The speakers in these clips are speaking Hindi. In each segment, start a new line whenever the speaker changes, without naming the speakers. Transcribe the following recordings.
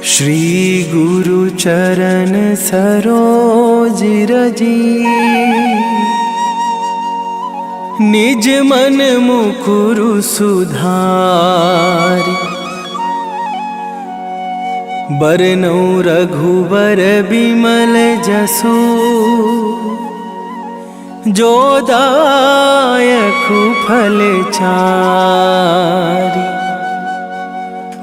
श्री गुरु चरण सरोज रजी, निज मन मुकुरु सुधारि। बरनउँ रघुबर बिमल जसु, जो दायकु फल चारि।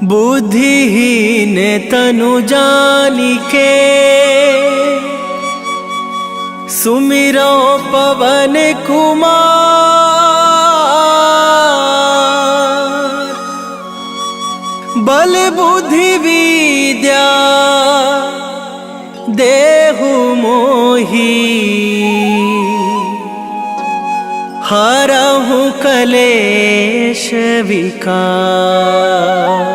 बुद्धिहीन तनु जानिके, सुमिरो पवन कुमार। बल बुद्धि विद्या देहु मोहि, हरहु कलेश विकार।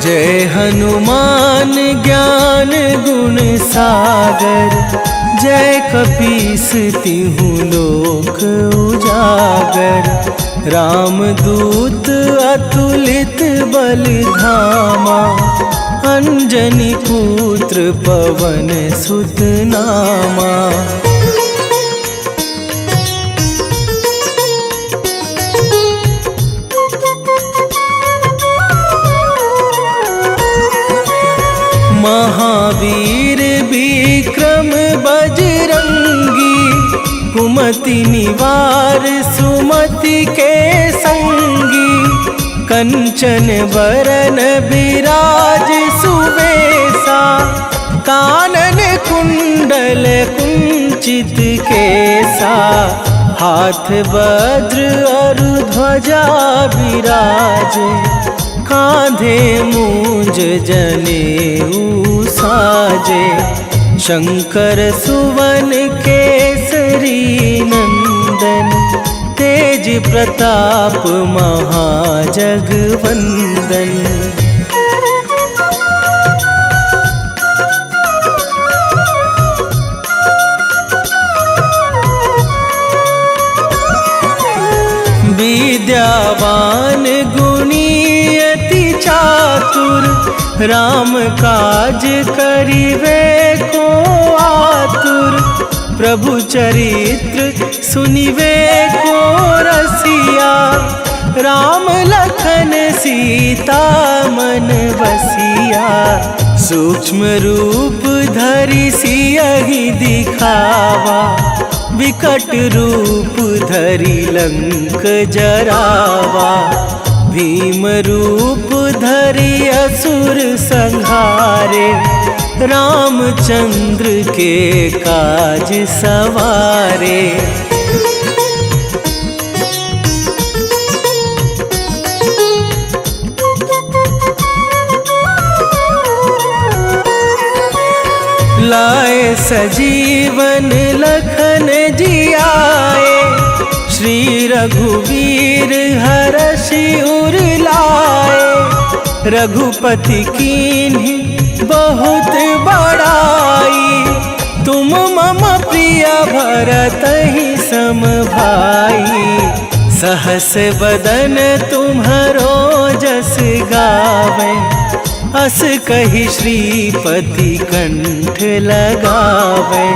जय हनुमान ज्ञान गुण सागर, जय कपीस तिहु लोक उजागर। रामदूत अतुलित बल धामा, अंजनी पुत्र पवन सुत नामा। महावीर विक्रम बजरंगी, कुमति निवार सुमति के संगी। कंचन बरन बिराज सुबेसा, कानन कुंडल कुंचित केसा। हाथ वज्र और ध्वजा विराजे, कांधे मूंज जनेऊ साजे। शंकर सुवन केसरी नंदन, तेज प्रताप महाजगवंदन। विद्यावान गुणी अति चातुर, राम काज करिवे को आतुर। प्रभु चरित्र सुनिवे को रसिया, राम लखन सीता मन बसिया। सूक्ष्म रूप धरि सियहि दिखावा, विकट रूप धरि लंक जरावा। भीम रूप धरि असुर संहारे, रामचंद्र के काज सवारे। लाए सजीवन लखन जियाए, श्री रघुवीर हरषि उर लाए। रघुपति कीन्ही बहुत बड़ाई, तुम मम प्रिय भरतहि सम भाई। सहस बदन तुम्हरो जस गावे, अस कहि श्रीपति कंठ लगावे।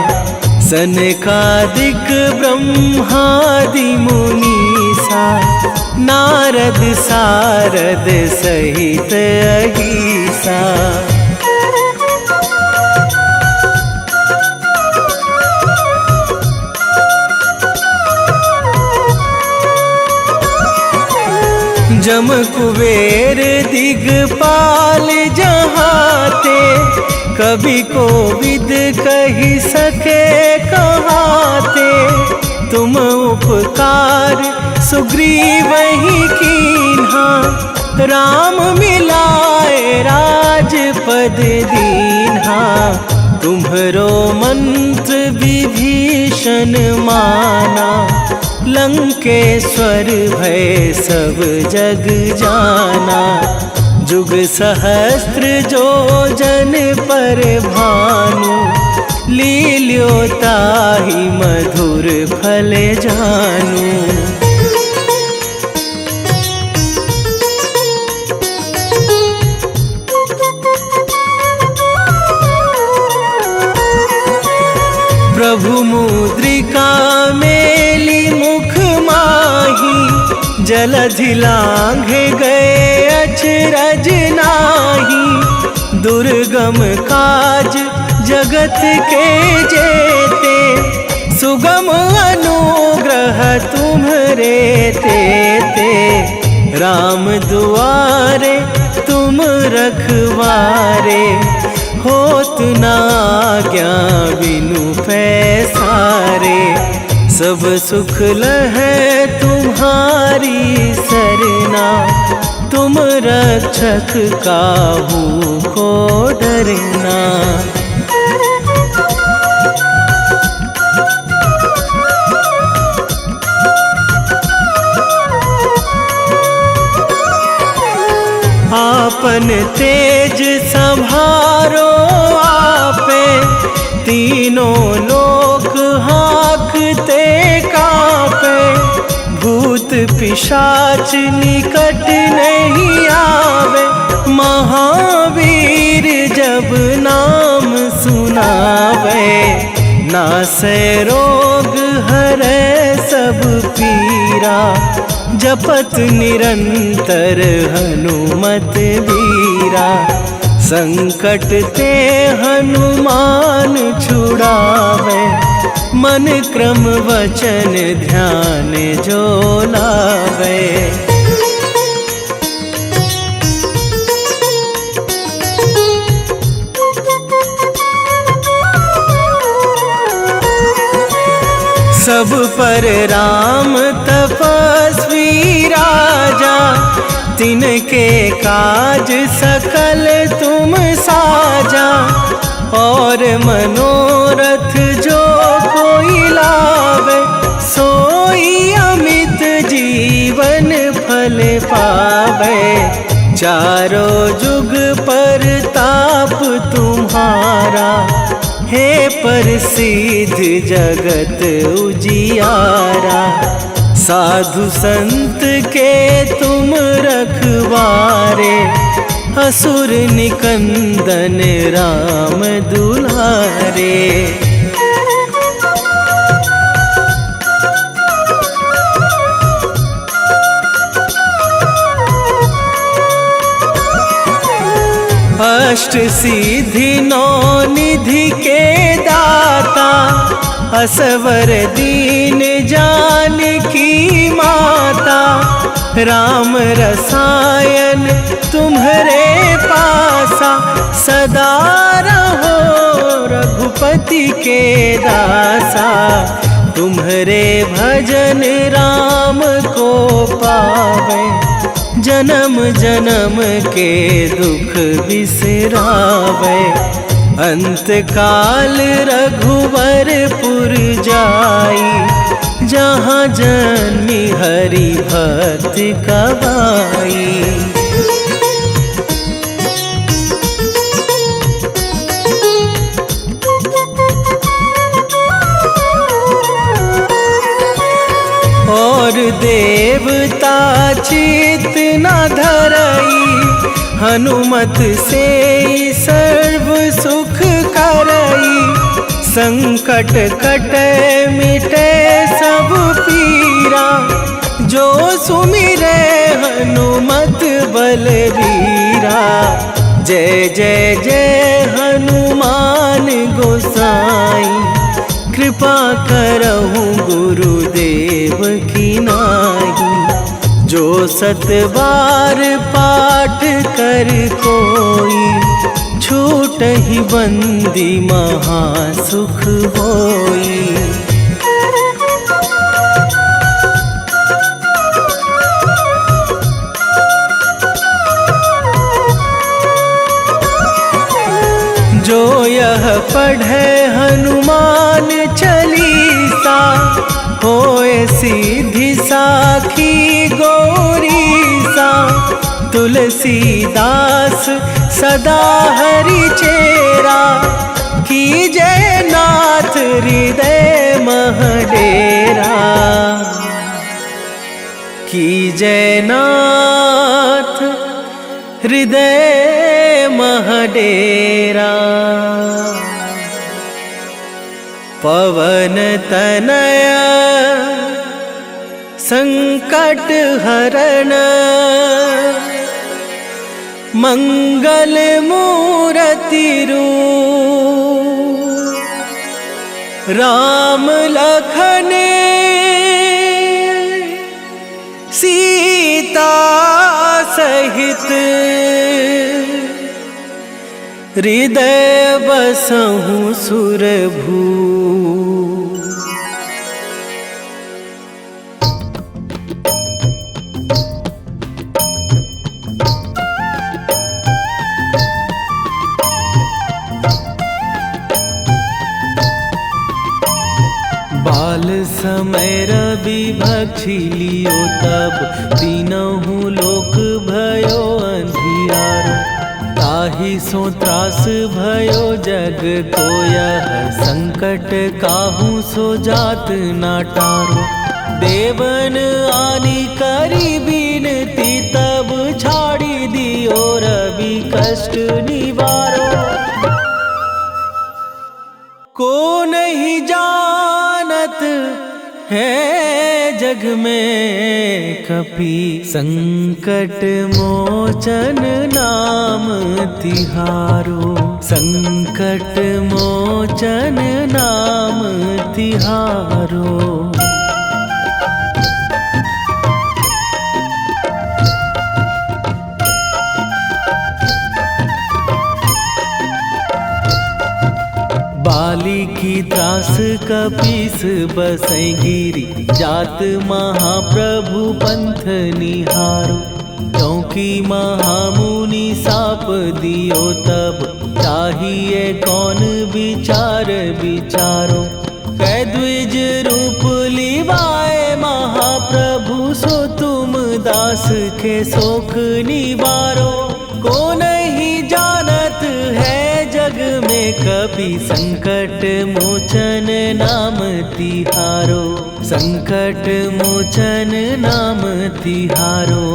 सनकादिक ब्रह्मादि मुनीसा, नारद सारद सहित अहिसा। जम कुबेर दिगपाल जहाते, कभी कोविद कहि सके कहाते। तुम उपकार सुग्रीवहि कीन्हा, राम मिलाए राजपद दीन्हा। तुम्हरो मंत्र विभीषण माना, लंकेश्वर भय सब जग जाना। जुग सहस्त्र जो जन पर भानु, लील्यो ताहि मधुर फल जानू। प्रभु मुद्रिका मेली मुख माही, जलधि लांघे गए अचरज नाही। दुर्गम काज जगत के जेते, सुगम अनुग्रह तुम्हरे तेते। राम दुआरे तुम रखवारे, होत न आज्ञा बिनु पैसारे। सब सुख लहै तुम्हारी सरना, तुम रक्षक काहू को डरना। आपन तेज संभारो आपे, तीनों लोक हाँकते कांपे। भूत पिशाच निकट नहीं आवे, महावीर जब नाम सुनावे। नासै रोग हरै सब पीरा, जपत निरंतर हनुमत वीरा। संकट ते हनुमान छुड़ावे, मन क्रम वचन ध्यान जो लावे। सब पर राम तपस्वी राजा, तिनके काज सकल तुम साजा। और मनोरथ जो कोई लावे, सोई अमित जीवन फल पावे। चारों जुग पर ताप तुम्हारा, हे प्रसिद्ध जगत उजियारा। साधु संत के तुम रखवारे, असुर निकंदन राम दुलारे। अष्ट सिद्धि नौ निधि के दाता, असवर दीन जानकी माता। राम रसायन तुम्हरे पासा, सदा रहो रघुपति के दासा। तुम्हरे भजन राम को पावे, जन्म जन्म के दुख बिसरावे। अंत काल रघुवरपुर जाई, जहाँ जन्मी हरि भक्त कहाई। और देवता चित न धरई, हनुमत से सर्व सुख करई। संकट कटे मिटे सब पीरा, जो सुमिरे हनुमत बलबीरा। जय जय जय हनुमान गोसाई, कृपा करहु गुरुदेव की नाई। जो सत बार पाठ कर कोई, छूटहि बंदी महासुख होई। जो यह पढ़ हनुमान चालीसा, होए सीधी साखी गौरीसा। तुलसीदास सदा हरि चेरा, कीजे नाथ हृदय मह डेरा। कीजे नाथ हृदय मह डेरा। पवन तनय संकट हरण, मंगल मूरति रूप। राम लखन सीता सहित, हृदय बसहु सुरभू। बाल समय रवि भक्षी लियो तब, तीनहु लोक भयो अंधियारो। ताहि सो त्रास भयो जग को यह, संकट काहू सो जात ना टारो। देवन आनी करी बिनती, तब छाड़ी दियो रवि कष्ट निवारो। को नहीं जानत है जग में कपि, संकट मोचन नाम तिहारो। संकट मोचन नाम तिहारो। बाली की त्रास कपीस बसै गिरी, जात महाप्रभु पंथ निहारो। क्योंकि महामुनि साप दियो तब, चाहिए कौन विचार विचारो। कै द्विज रूप लिवाए महाप्रभु, सो तुम दास के शोक निवारो। को नहीं जानत है जग में कपि, संकट मोचन नाम तिहारो। संकट मोचन नाम तिहारो।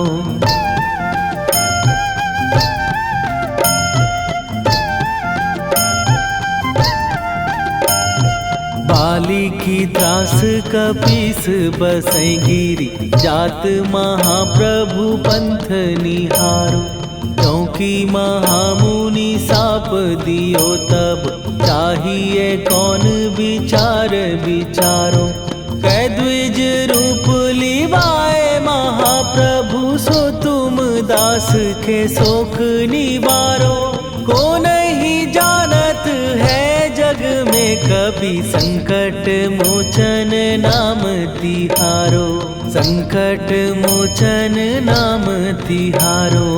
बाली की त्रास कपीस बसै गिरी, जात महाप्रभु पंथ निहारो। क्योंकि महामुनि साप दियो तब, चाहिए कौन विचार विचारो। कै द्विज रूप लिवाए महाप्रभु, सो तुम दास के शोक निवारो। को नहीं जानत है जग में कपि, संकट मोचन नाम तिहारो। संकट मोचन नाम तिहारो।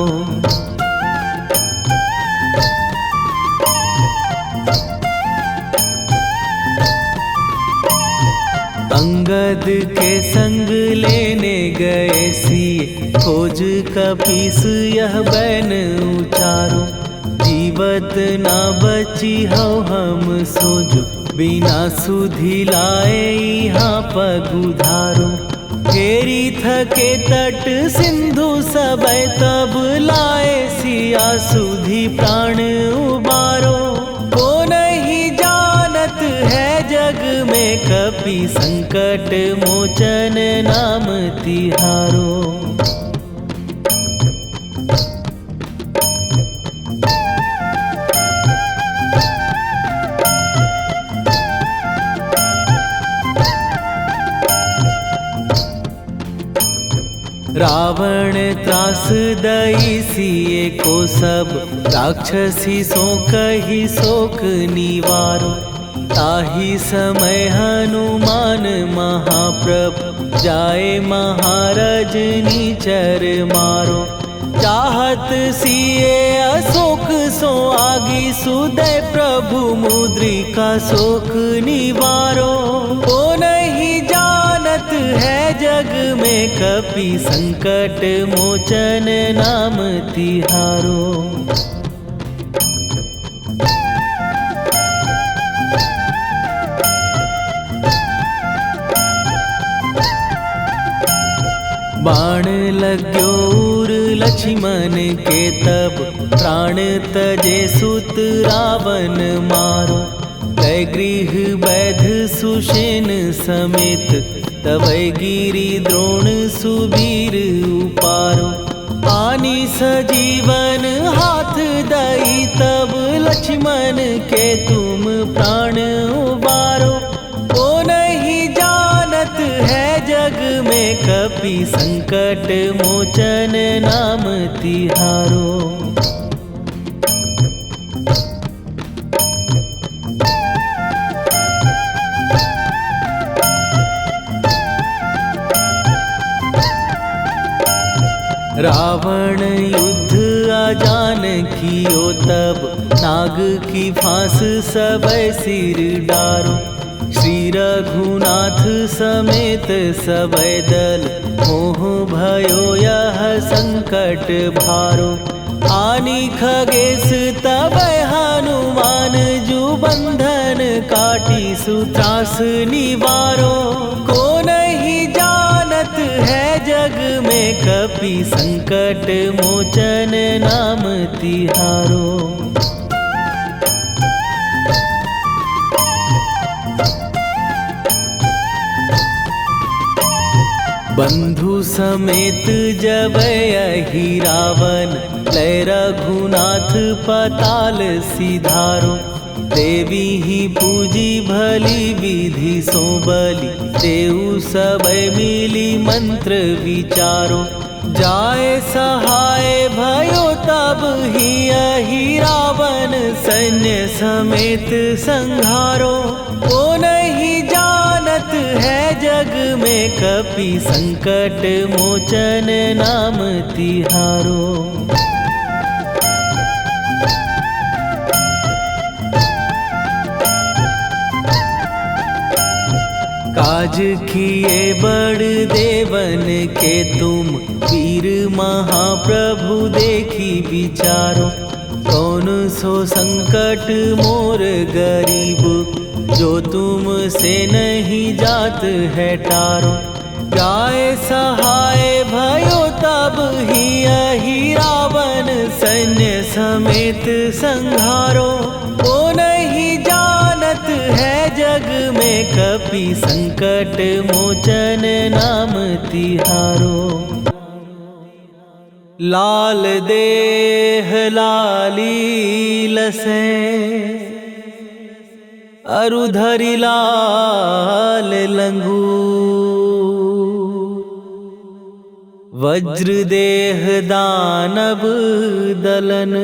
अंगद के संग लेने गए सिए, खोज कपीस यह बैन उचारो। जीवत ना बची हो हम सोजो, बिना सुधि लाए यहाँ पगुधारो। फेरी थके तट सिंधु सबे, तब लाए सिया सुधि प्राण उबारो। को नहीं जानत है जग में कपि, संकट मोचन नाम तिहारो। रावण त्रास दई सिए को सब, राक्षसी सो कही शोक निवारो। ताहि समय हनुमान महाप्रभु, जाए महाराज निचर मारो। चाहत सिए अशोक सो आगी सुदय प्रभु मुद्रिका शोक निवारो। ओ नहीं जानत है जग में कपि संकट मोचन नाम तिहारो। बाण लग्यो उर लक्ष्मण के तब प्राण तजे सुत रावण मारो। कै गृह वैध सुषेण समेत तवै गिरि द्रोण सुबीर उपारो। आनी सजीवन हाथ दई तब लक्ष्मण के तुम प्राण उबारो। ओ नहीं जानत है जग में कपि संकट मोचन नाम तिहारो। रावण युद्ध आजान कियो तब नाग की फांस सबै सिर डारो। श्री रघुनाथ समेत सबै दल मोह भयो यह संकट भारो। आनी खगेश तबै हनुमान जु बंधन काटी सुत्रास निवारो। को नहीं जानत है जग में कपि संकट मोचन नाम तिहारो। बंधु समेत जबै अहि रावण लय रघुनाथ पताल सिधारो। देवी ही पूजी भली विधि सो बलि देऊ सबै मिली मंत्र विचारो। जाय सहाय भयो तब ही अहि रावण सैन्य समेत संहारो। ओ नहीं जानत है जग में कपि संकट मोचन नाम तिहारो। काज किए बड़ देवन के तुम वीर महाप्रभु देखी विचारो। कौन सो संकट मोर गरीब जो तुम से नहीं जात है टारो। जाय सहाय भयो तब ही अहि रावण सैन्य समेत संहारो। ओ नहीं जानत है जग में कपि संकट मोचन नाम तिहारो। लाल देह लाली लसे अरुधरि लाल लंगूर। वज्र देह दानव दलन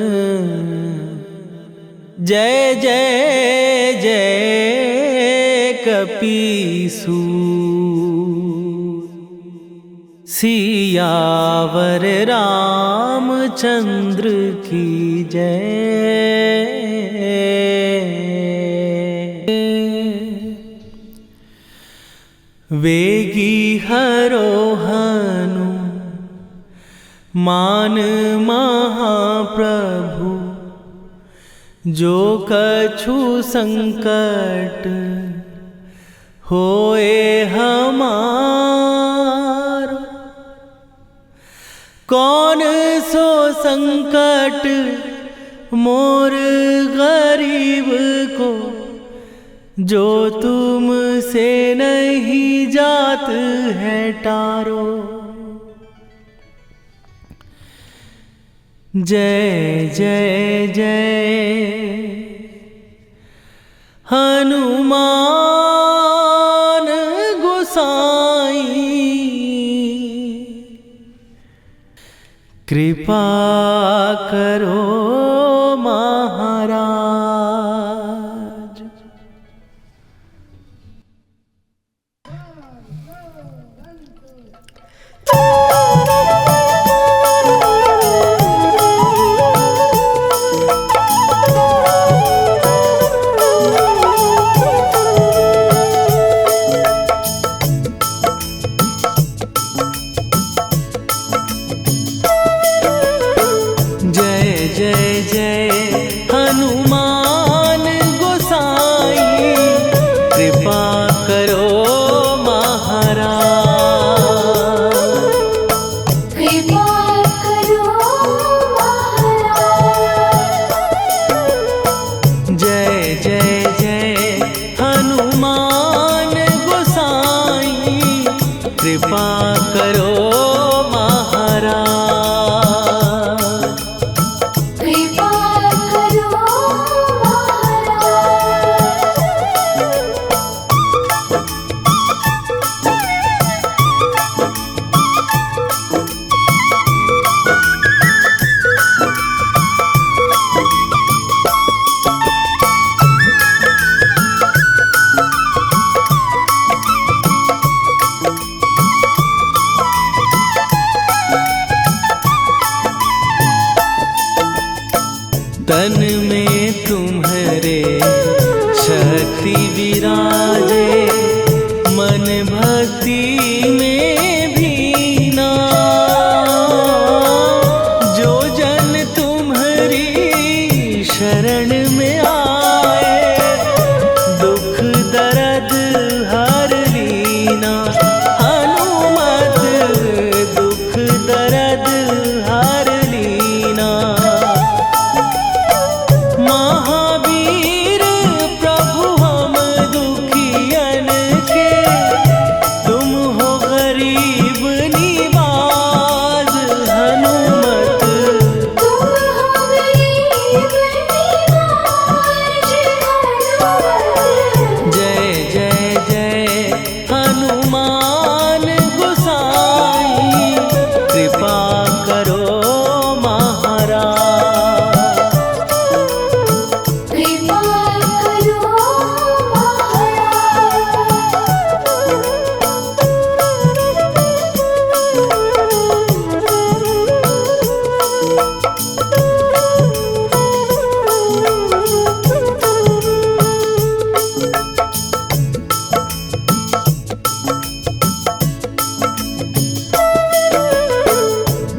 जय जय जय कपीसूर। सियावर रामचंद्र की जय। वेगी हरोहनु मान महाप्रभु जो कछु संकट होए हमार। कौन सो संकट मोर गरीब को जो तुम से नहीं जात है टारो। जय जय जय हनुमान गोसाई। कृपा करो महाराज। कृपा करो महाराज।
कृपा करो
तन में तुम्हारे शक्ति विराजे, मन भक्ति में भीना। जो जन तुम्हारी शरण में आए, दुख दर्द हर लीना। हनुमत दुख दर्द हर लीना। महावीर प्रभु हम दुखियन के, तुम हो गरीब निवाज। हनुमत
तुम हो गरीब निवाज।
जय जय जय हनुमान गोसाई, कृपा करो महाराज।
कृपा करो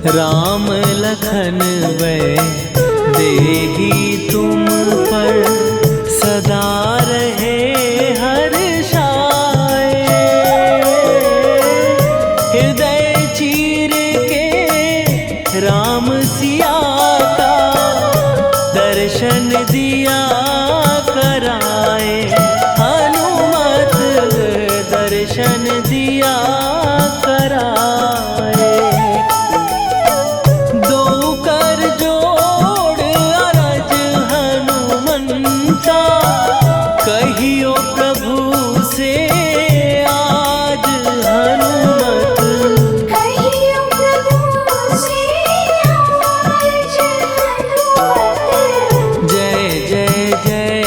राम लखन वै देही तुम पर, सदा रहे हर्षाए। हृदय चीर के राम सिया का, दर्शन दिया कराए। हनुमत दर्शन दिया कराए। दो कर जोड़ अरज हनुमंता, कहियो प्रभु से आज। हनुमत
कहियो प्रभु से आज। हनुमत
जय जय जय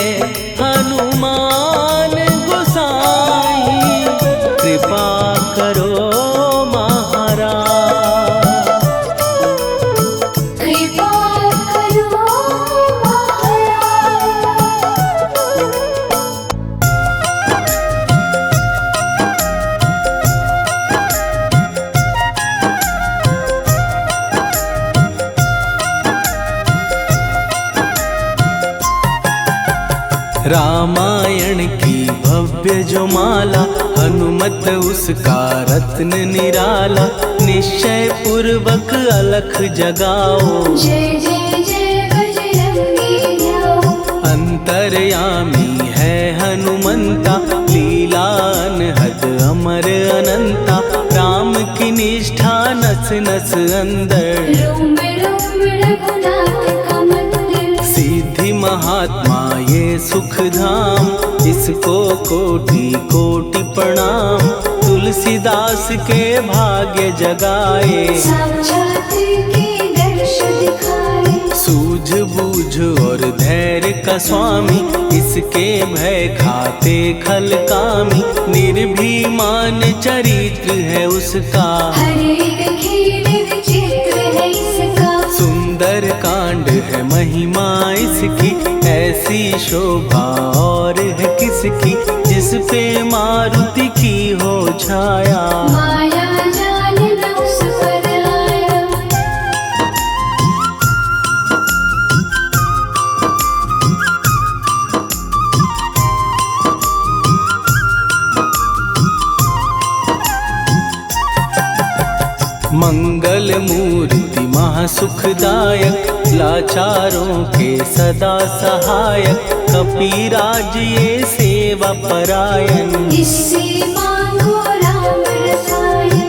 हनुमान गोसाई, कृपा करो महाराज।
कृपा करो
रामायण की भव्य जो माला, हनुमत उसका रत्न निराला। निश्चय पूर्वक अलख जगाओ,
जय जय जय बजरंगी जाओ।
अंतर्यामी है हनुमंता, लीला अनहद अमर अनंता। राम की निष्ठा नस नस अंदर,
रोम रोम रघुनाथ का मंदिर।
सिद्धि महात्मा ये सुख धाम, इसको कोटि कोटि प्रणाम। तुलसीदास के भाग्य जगाए,
साक्षात के दर्श दिखाए।
सूझ बूझ और धैर्य का स्वामी, इसके भय खाते खल कामी। निर्भीमान चरित्र है उसका,
हर एक खेल विचित्र है इसका।
सुंदर कांड है महिमा इसकी, ऐसी शोभा और है किसकी। जिस पे मारुति की हो छाया,
माया जाल न उस पर आया।
मंगल मूर्ति महासुखदायक, लाचारों के सदा सहायक। कपीराज ये सेवा परायण,
इससे मांगो राम रसायन।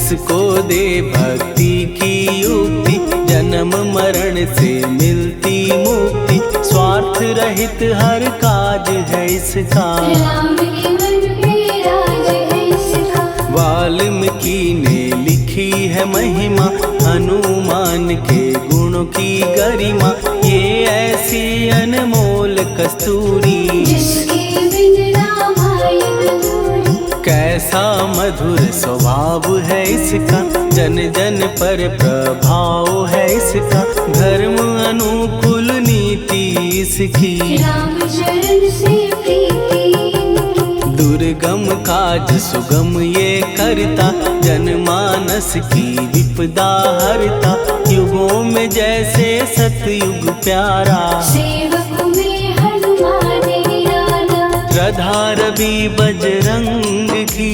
जिसको दे भक्ति की युक्ति, जन्म मरण से मिलती मुक्ति। स्वार्थ रहित हर काज है इसका,
राम के मन पे राज है इसका।
वाल्मीकि ने लिखी है महिमा, हनुमान के गुणों की गरिमा। ये ऐसी अनमोल कस्तूरी,
जिसके बिन रामायण अधूरी।
कैसा मधुर स्वभाव है इसका, जन जन पर प्रभाव है इसका। धर्म अनुकूल नीति इसकी,
राम चरण से प्रीति इनकी।
दुर्गम काज सुगम ये करता, जनमानस की विपदा हरता। युगों में जैसे सतयुग प्यारा,
सेवक में हनुमान निराला।
श्रद्धा रवि बजरंग की,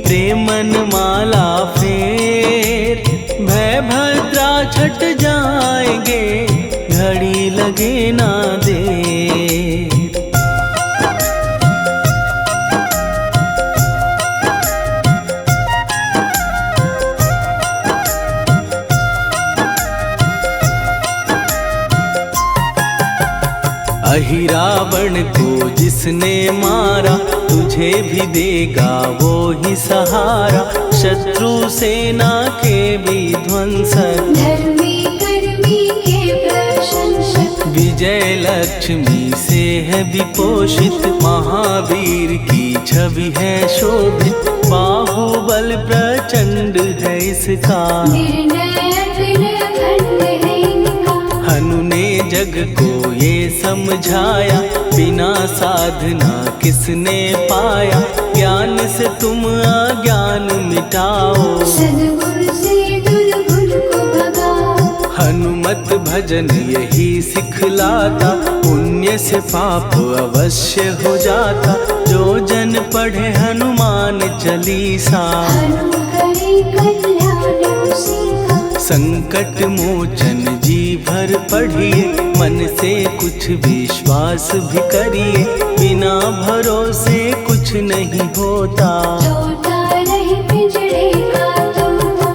प्रेमन माला फेर। भय भद्रा छट जाएंगे, घड़ी लगे ना देर। अहि रावण को जिसने मारा, तुझे भी देगा वो ही सहारा। शत्रु सेना के विध्वंसक,
धर्मी कर्मी के प्रशंसक।
विजय लक्ष्मी से है विपोषित, महावीर की छवि है शोभित। बाहुबल प्रचंड है इसका,
निर्णय अखंड है इनका।
हनु ने जग को ये समझाया, बिना साधना किसने पाया। ज्ञान से तुम अज्ञान मिटाओ,
सद्गुण से दुर्गुण को भगाओ।
हनुमत भजन यही सिखलाता, पुण्य से पाप अवश्य हो जाता। जो जन पढ़े हनुमान चालीसा,
हनु करे कल्याण उसी का।
संकट मोचन जी भर पढ़िए, मन से कुछ विश्वास भी करिए। बिना भरोसे कुछ नहीं होता,
तोता रहे पिंजड़े का तोता।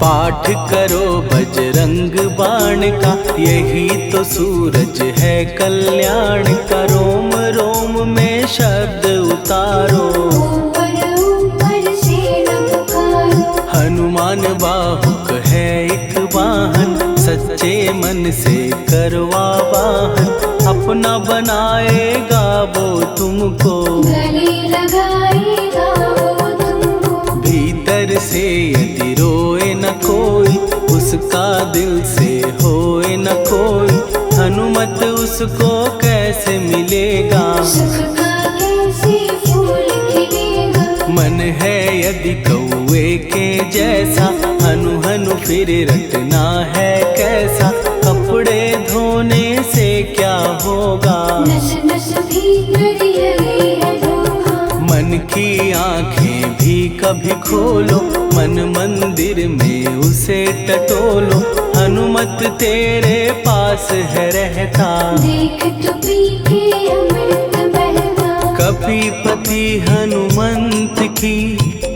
पाठ करो बजरंग बाण का, यही तो सूरज है कल्याण का। रोम रोम में शब्द उतारो,
ऊपर ऊपर से न पुकारो।
हनुमान बाहुक है एक वाहन, सच्चे मन से करवा वाहन। अपना बनाएगा वो तुमको,
गले लगाएगा वो तुमको।
भीतर से यदि रोए न कोई, उसका दिल से होए न कोई। हनुमत उसको कैसे मिलेगा,
सुख का कैसे फूल खिलेगा।
मन है यदि कौवे के जैसा, हनु हनु फिर रटना है कैसा। कपड़े धोने से क्या होगा,
नस नस भीतर यही है धोखा।
मन की आंखें भी कभी खोलो, मन मंदिर में उसे टटोलो। हनुमत तेरे पास है रहता,
देख तो पी के अमृत बहता।
कपीपति हनुमंत की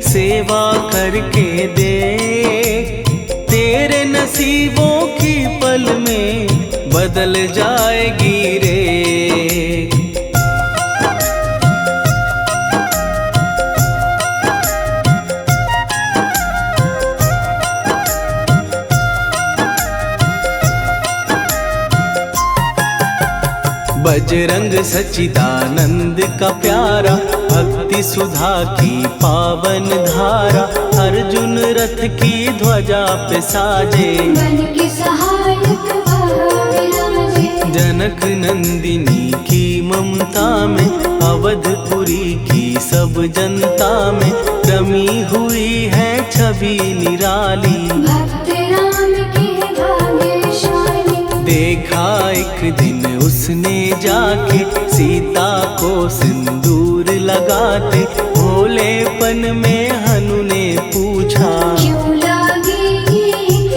सेवा करके देख। तेरे नसीबों की पल में बदल जाएगी रे। बजरंग सच्चिदानंद का प्यारा, भक्ति सुधा की पावन धारा। अर्जुन रथ की ध्वजा पे साजे,
बन के सहायक वह विराजे।
जनक नंदिनी की ममता में, अवधपुरी की सब जनता में। रमी हुई है छवि निराली,
भक्त राम के भाग्यशाली।
देखा एक दिन उसने जाके, सीता को सिंदूर लगाते। भोलेपन में हनु ने पूछा,
क्यों लागे ये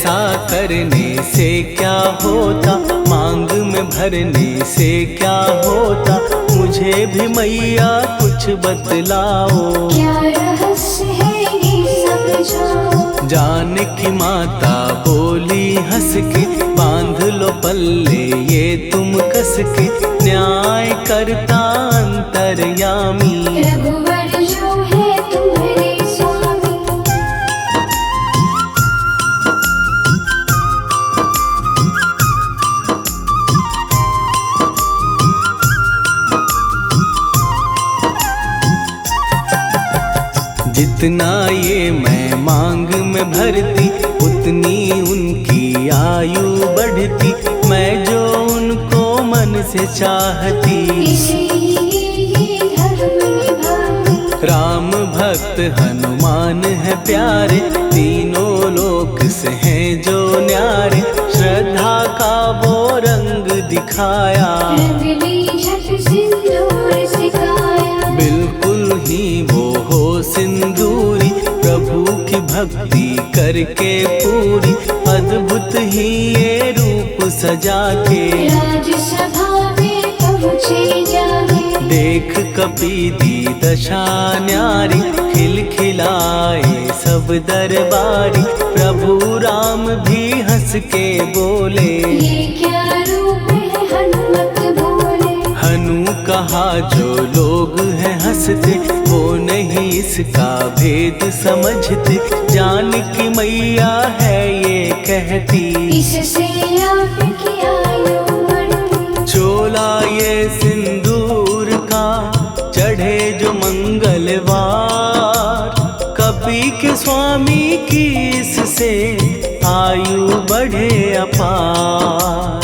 ऐसा करने से क्या होता, मांग में भरने से क्या होता, मुझे भी मैया कुछ बतलाओ।
क्या रहस्य है ये समझाओ।
जानकी माता बोली हंस के, बांध लो पल्ले ये तुम कस के, न्याय करता अंतर्यामी।
रघुवर जो है तुम्हारे स्वामी।
जितना ये मैं मांग में भरती, उतनी उनकी आयु बढ़ती, मैं जो उनको मन से चाहती।
इसीलिए धर्म निभाती।
राम भक्त हनुमान है प्यारे, तीनों लोक से हैं जो न्यारे, श्रद्धा का वो रंग दिखाया।
रंग ली झट सिंदूर सिखाया।
बिल्कुल ही वो हो सिंदूरी, प्रभु की भक्ति करके पूरी, अद्भुत ही ये रूप सजा के।
राजसभा में पहुँचे जाके।
देख कपीदी दशा न्यारी, खिलखिलाए सब दरबारी, प्रभु राम भी हंस के बोले।
ये क्या रूप है हनुमत बोले।
हनु कहा जो लोग हैं हंसते, वो नहीं इसका भेद समझते, जानकी मैया है ये कहती।
इससे आपकी आयु बढ़ती।
चोला ये सिंदूर का चढ़े जो मंगलवार, कपी के स्वामी की इससे आयु बढ़े अपार।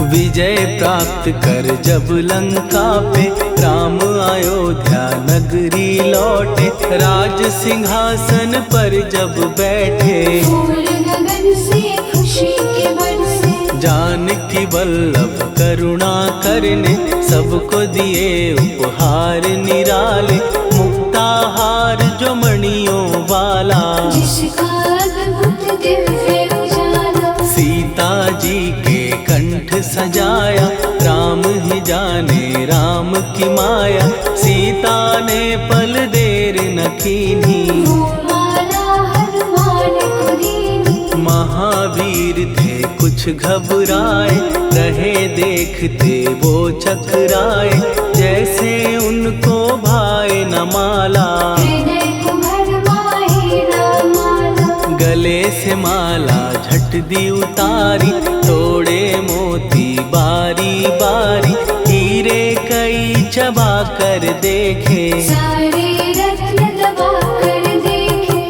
विजय प्राप्त कर जब लंका पे, राम अयोध्या नगरी लौटे, राज सिंहासन पर जब बैठे।
फूल गगन से खुशी के बरसे।
जानकी वल्लभ करुणा करने, सबको दिए उपहार निराले, मुक्ताहार जो मणियों वाला।
जिसका अद्भुत दिव्य उजाला।
सीता जी के कंठ सजाया, राम ही जाने राम की माया, सीता ने पल देर न कीन्ही।
वो माला हनुमान को दीनी।
महावीर थे कुछ घबराए, रहे देखते वो चकराए, जैसे उनको भाए न माला।
हृदय को भरमाए राम माला।
गले से माला झट दी उतारी, तोड़े मोती बारी बारी, हीरे कई चबा कर देखे।
सारे रत्न दबा कर देखे।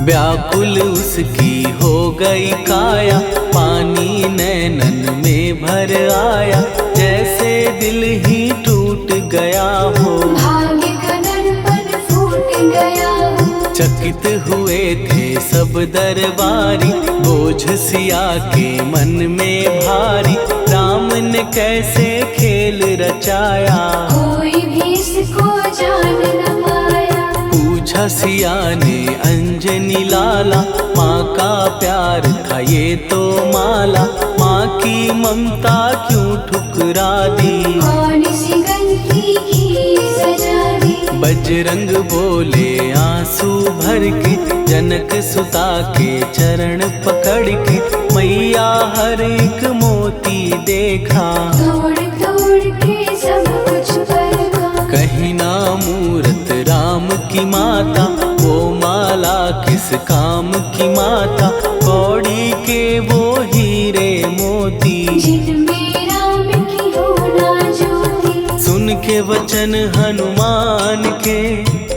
व्याकुल उसकी हो गई काया, पानी नैनन में भर आया, जैसे दिल ही टूट गया हो।
भाग्य का दर्पण फूट गया हो।
चकित हुए थे सब दरबारी, बोझ सिया के मन में भारी, राम ने कैसे खेल रचाया।
कोई भी इसको जान न पाया।
पूछा सिया ने अंजनी लाला, माँ का प्यार था ये तो माला, माँ की ममता क्यों ठुकरा दी।
कौन सी गलती की सजा दी।
बजरंग बोले आंसू भर के, जनक सुता के चरण पकड़ के, मैया हर एक मोती देखा।
तोड़ तोड़ के सब कुछ परखा।
कहीं ना मूरत राम की माता, वो माला किस काम की माता, कौड़ी के वो हीरे मोती।
जिनमें राम की होना ज्योति।
सुन के वचन हनुमान के,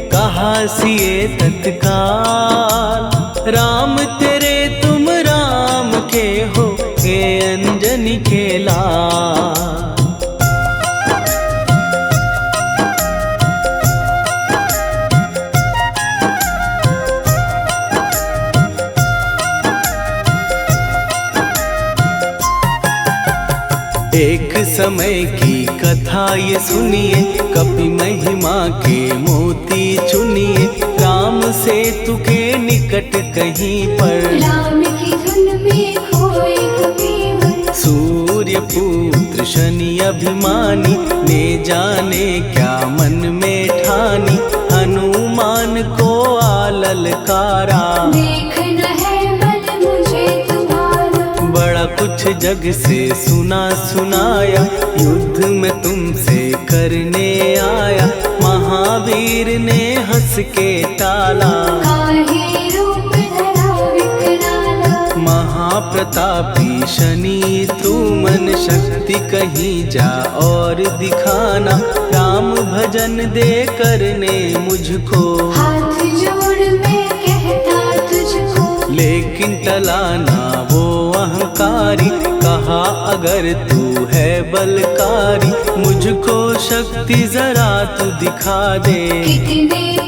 कहा सिए तत्काल, राम तेरे तुम राम के हो, हे अंजनी के लाल। एक समय की कथा ये सुनिए, कपि महिमा के मोती चुनिए। राम सेतु के निकट कहीं पर
राम की धुन में खोए कबीर।
सूर्य पुत्र शनि अभिमानी, ने जाने क्या मन में ठानी। हनुमान को ललकारा,
देखना है बल मुझे तुम्हारा।
बड़ा कुछ जग से सुना सुनाया, युद्ध में तुमसे करने आया। महावीर ने हंस के टाला,
काहे रूप धरा विकराला।
महाप्रतापी शनि तू मन शक्ति कहीं जा और दिखाना। राम भजन दे करने मुझको,
हाथ जोड़ मैं कहता तुझको।
लेकिन टला ना वो अहंकारी। कहा अगर तू है बलकारी, मुझको शक्ति जरा तू दिखा दे।
कितने